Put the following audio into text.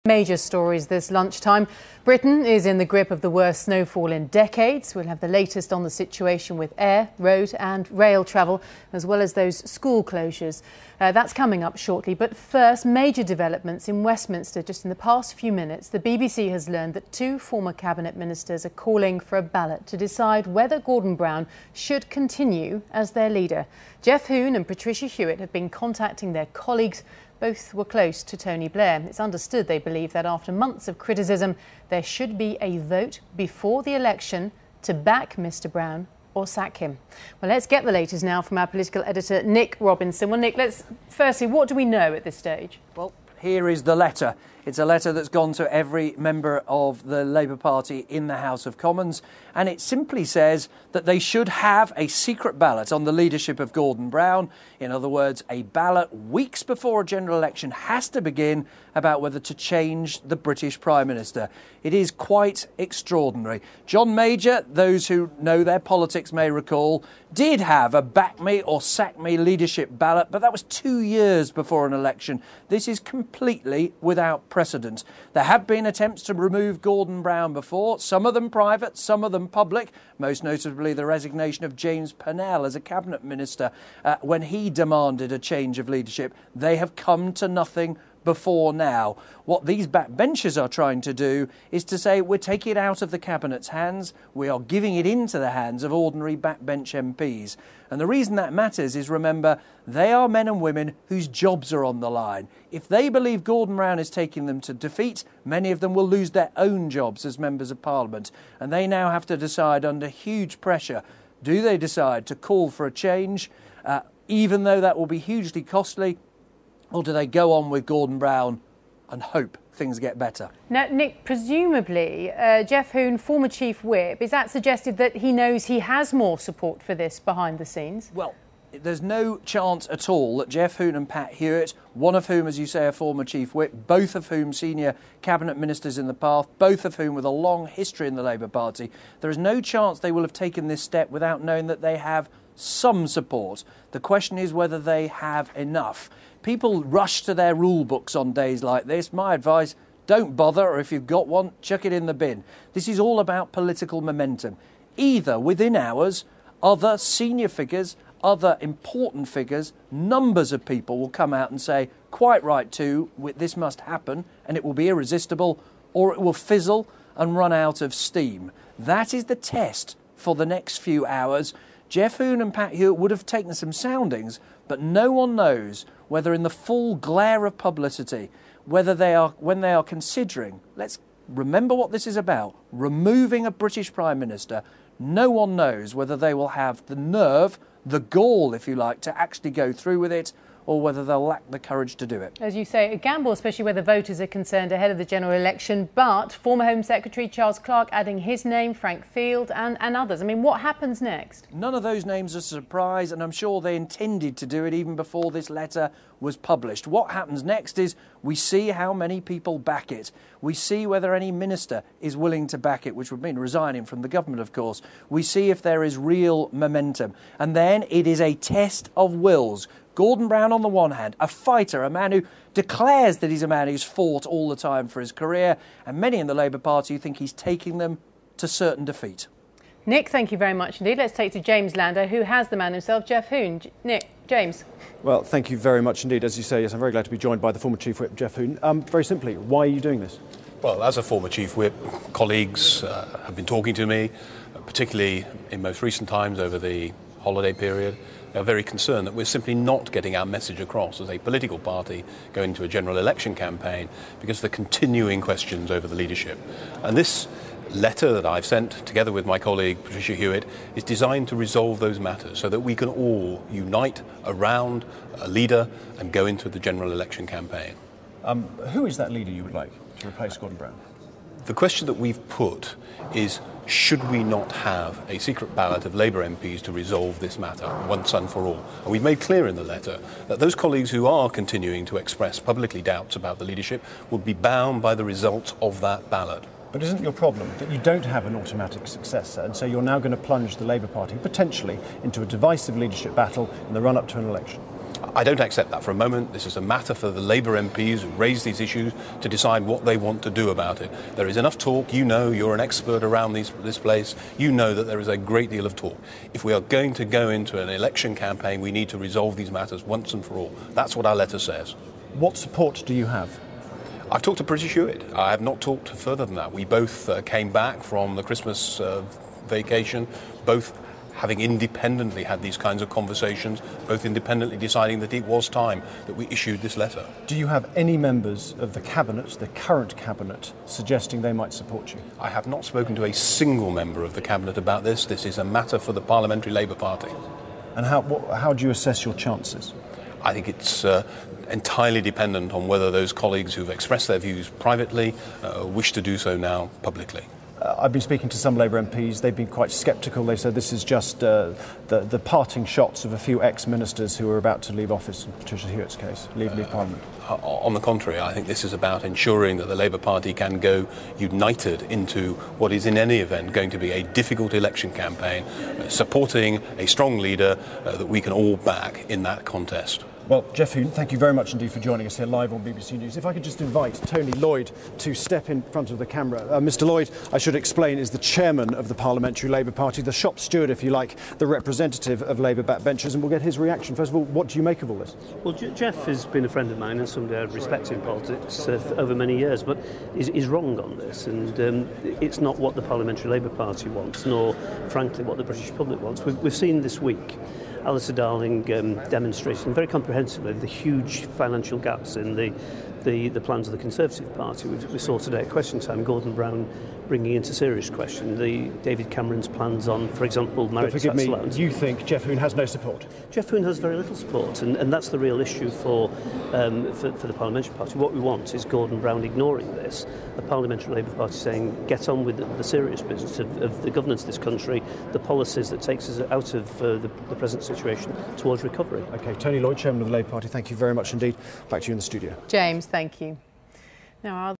Major stories this lunchtime. Britain is in the grip of the worst snowfall in decades. We'll have the latest on the situation with air, road and rail travel, as well as those school closures. That's coming up shortly. But first, major developments in Westminster just in the past few minutes. The BBC has learned that two former cabinet ministers are calling for a ballot to decide whether Gordon Brown should continue as their leader. Geoff Hoon and Patricia Hewitt have been contacting their colleagues. Both were close to Tony Blair. It's understood they believe that after months of criticism, there should be a vote before the election to back Mr Brown or sack him. Well, let's get the latest now from our political editor, Nick Robinson. Well, Nick, firstly, what do we know at this stage? Well, here is the letter. It's a letter that's gone to every member of the Labour Party in the House of Commons, and it simply says that they should have a secret ballot on the leadership of Gordon Brown. In other words, a ballot weeks before a general election has to begin about whether to change the British Prime Minister. It is quite extraordinary. John Major, those who know their politics may recall, did have a back me or sack me leadership ballot, but that was 2 years before an election. This is completely without precedent. There have been attempts to remove Gordon Brown before, some of them private, some of them public, most notably the resignation of James Purnell as a cabinet minister when he demanded a change of leadership. They have come to nothing before now. What these backbenchers are trying to do is to say we're taking it out of the Cabinet's hands, we are giving it into the hands of ordinary backbench MPs. And the reason that matters is, remember, they are men and women whose jobs are on the line. If they believe Gordon Brown is taking them to defeat, many of them will lose their own jobs as members of Parliament. And they now have to decide under huge pressure, do they decide to call for a change, even though that will be hugely costly, or do they go on with Gordon Brown and hope things get better? Now, Nick, presumably, Geoff Hoon, former Chief Whip, is that suggested that he knows he has more support for this behind the scenes? Well, there's no chance at all that Geoff Hoon and Pat Hewitt, one of whom, as you say, a former Chief Whip, both of whom senior cabinet ministers in the past, both of whom with a long history in the Labour Party, there is no chance they will have taken this step without knowing that they have some support. The question is whether they have enough. People rush to their rule books on days like this. My advice, don't bother, or if you've got one, chuck it in the bin. This is all about political momentum. Either within hours, other senior figures, other important figures, numbers of people will come out and say, quite right too, this must happen, and it will be irresistible, or it will fizzle and run out of steam. That is the test for the next few hours. Geoff Hoon and Pat Hewitt would have taken some soundings, but no one knows whether in the full glare of publicity, whether when they are considering, let's remember what this is about, removing a British Prime Minister, no one knows whether they will have the nerve, the gall, if you like, to actually go through with it, or whether they'll lack the courage to do it. As you say, a gamble, especially where the voters are concerned ahead of the general election, but former Home Secretary Charles Clarke adding his name, Frank Field and others. I mean, what happens next? None of those names are a surprise, and I'm sure they intended to do it even before this letter was published. What happens next is we see how many people back it. We see whether any minister is willing to back it, which would mean resigning from the government, of course. We see if there is real momentum. And then it is a test of wills. Gordon Brown on the one hand, a fighter, a man who declares that he's a man who's fought all the time for his career, and many in the Labour Party who think he's taking them to certain defeat. Nick, thank you very much indeed. Let's take to James Lander, who has the man himself, Geoff Hoon. Nick, James. Well, thank you very much indeed. As you say, yes, I'm very glad to be joined by the former Chief Whip, Geoff Hoon. Very simply, why are you doing this? Well, as a former Chief Whip, colleagues have been talking to me, particularly in most recent times over the holiday period. They are very concerned that we're simply not getting our message across as a political party going into a general election campaign because of the continuing questions over the leadership. And this letter that I've sent, together with my colleague Patricia Hewitt, is designed to resolve those matters so that we can all unite around a leader and go into the general election campaign. Who is that leader you would like to replace Gordon Brown? The question that we've put is, should we not have a secret ballot of Labour MPs to resolve this matter once and for all? And we've made clear in the letter that those colleagues who are continuing to express publicly doubts about the leadership will be bound by the results of that ballot. But isn't your problem that you don't have an automatic successor, and so you're now going to plunge the Labour Party potentially into a divisive leadership battle in the run-up to an election? I don't accept that for a moment. This is a matter for the Labour MPs who raise these issues to decide what they want to do about it. There is enough talk. You know, you're an expert around this place. You know that there is a great deal of talk. If we are going to go into an election campaign, we need to resolve these matters once and for all. That's what our letter says. What support do you have? I've talked to British Hewitt. I have not talked further than that. We both came back from the Christmas vacation, both having independently had these kinds of conversations, both independently deciding that it was time that we issued this letter. Do you have any members of the Cabinet, the current Cabinet, suggesting they might support you? I have not spoken to a single member of the Cabinet about this. This is a matter for the Parliamentary Labour Party. And how do you assess your chances? I think it's entirely dependent on whether those colleagues who've expressed their views privately wish to do so now publicly. I've been speaking to some Labour MPs. They've been quite sceptical. They said this is just the parting shots of a few ex-ministers who are about to leave office, in Patricia Hewitt's case, leave Parliament. On the contrary, I think this is about ensuring that the Labour Party can go united into what is in any event going to be a difficult election campaign, supporting a strong leader that we can all back in that contest. Well, Jeff Hoon, thank you very much indeed for joining us here live on BBC News. If I could just invite Tony Lloyd to step in front of the camera. Mr Lloyd, I should explain, is the chairman of the Parliamentary Labour Party, the shop steward, if you like, the representative of Labour backbenchers, and we'll get his reaction. First of all, what do you make of all this? Well, Jeff has been a friend of mine and somebody I respect in politics over many years, but he's wrong on this, and it's not what the Parliamentary Labour Party wants, nor, frankly, what the British public wants. We've seen this week Alistair Darling demonstrating very comprehensively the huge financial gaps in the plans of the Conservative Party. We saw today at Question Time Gordon Brown bringing into serious question David Cameron's plans on, for example, marriage tax allowance. Forgive me, you think Jeff Hoon has no support? Jeff Hoon has very little support, and that's the real issue for the Parliamentary Party. What we want is Gordon Brown ignoring this, a Parliamentary Labour Party saying, get on with the serious business of the governance of this country, the policies that takes us out of the present situation towards recovery. OK, Tony Lloyd, Chairman of the Labour Party, thank you very much indeed. Back to you in the studio. James, thank you. Now,